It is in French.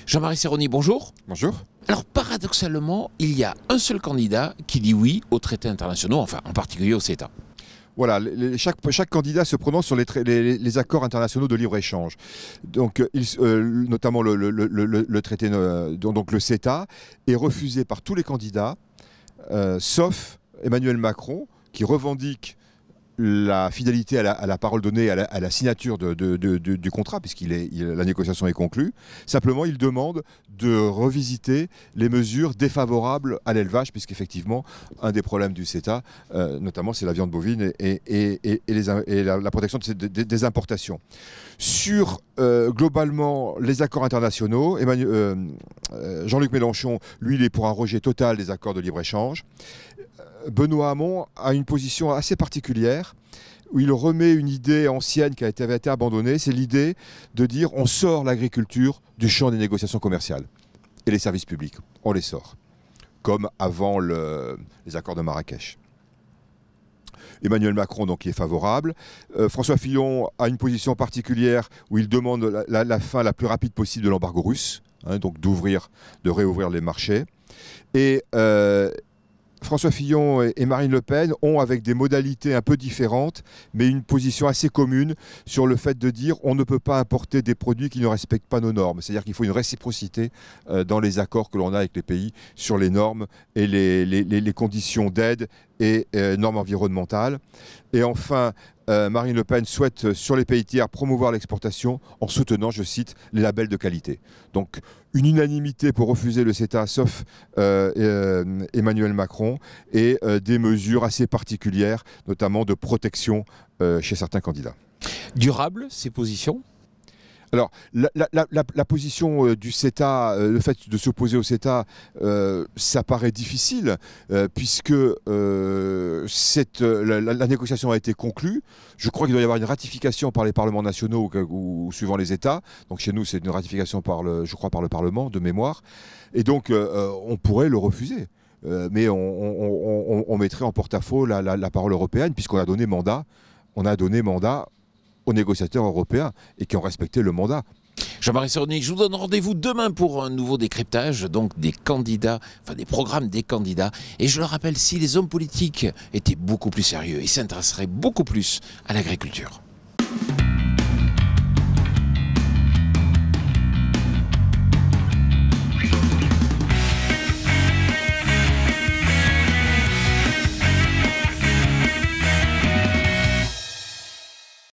Jean-Marie Serroni, bonjour. Bonjour. Alors paradoxalement, il y a un seul candidat qui dit oui aux traités internationaux, enfin en particulier au CETA. Voilà, chaque candidat se prononce sur les accords internationaux de libre-échange. Donc, notamment le traité, donc le CETA, est refusé par tous les candidats, sauf Emmanuel Macron, qui revendique la fidélité à la parole donnée, à la signature du contrat, la négociation est conclue. Simplement, il demande de revisiter les mesures défavorables à l'élevage, puisqu'effectivement, un des problèmes du CETA, notamment, c'est la viande bovine et la protection des importations. Sur, globalement, les accords internationaux, Jean-Luc Mélenchon, lui, il est pour un rejet total des accords de libre-échange. Benoît Hamon a une position assez particulière où il remet une idée ancienne qui avait été abandonnée, c'est l'idée de dire on sort l'agriculture du champ des négociations commerciales et les services publics, on les sort, comme avant les accords de Marrakech. Emmanuel Macron donc, y est favorable. François Fillon a une position particulière où il demande la fin la plus rapide possible de l'embargo russe, donc de réouvrir les marchés. Et François Fillon et Marine Le Pen ont, avec des modalités un peu différentes, mais une position assez commune sur le fait de dire on ne peut pas importer des produits qui ne respectent pas nos normes. C'est-à-dire qu'il faut une réciprocité dans les accords que l'on a avec les pays sur les normes et les conditions d'aide et normes environnementales. Et enfin, Marine Le Pen souhaite, sur les pays tiers, promouvoir l'exportation en soutenant, je cite, les labels de qualité. Donc, une unanimité pour refuser le CETA, sauf Emmanuel Macron, et des mesures assez particulières, notamment de protection chez certains candidats. Durable, ces positions ? Alors, la position du CETA, le fait de s'opposer au CETA, ça paraît difficile, puisque la négociation a été conclue. Je crois qu'il doit y avoir une ratification par les parlements nationaux ou suivant les États. Donc chez nous, c'est une ratification par le Parlement, de mémoire. Et donc, on pourrait le refuser. Mais on mettrait en porte-à-faux la parole européenne, puisqu'on a donné mandat. On a donné mandat aux négociateurs européens et qui ont respecté le mandat. Jean-Marie Serroni, je vous donne rendez-vous demain pour un nouveau décryptage, donc des candidats, enfin des programmes des candidats. Et je le rappelle, si les hommes politiques étaient beaucoup plus sérieux, ils s'intéresseraient beaucoup plus à l'agriculture.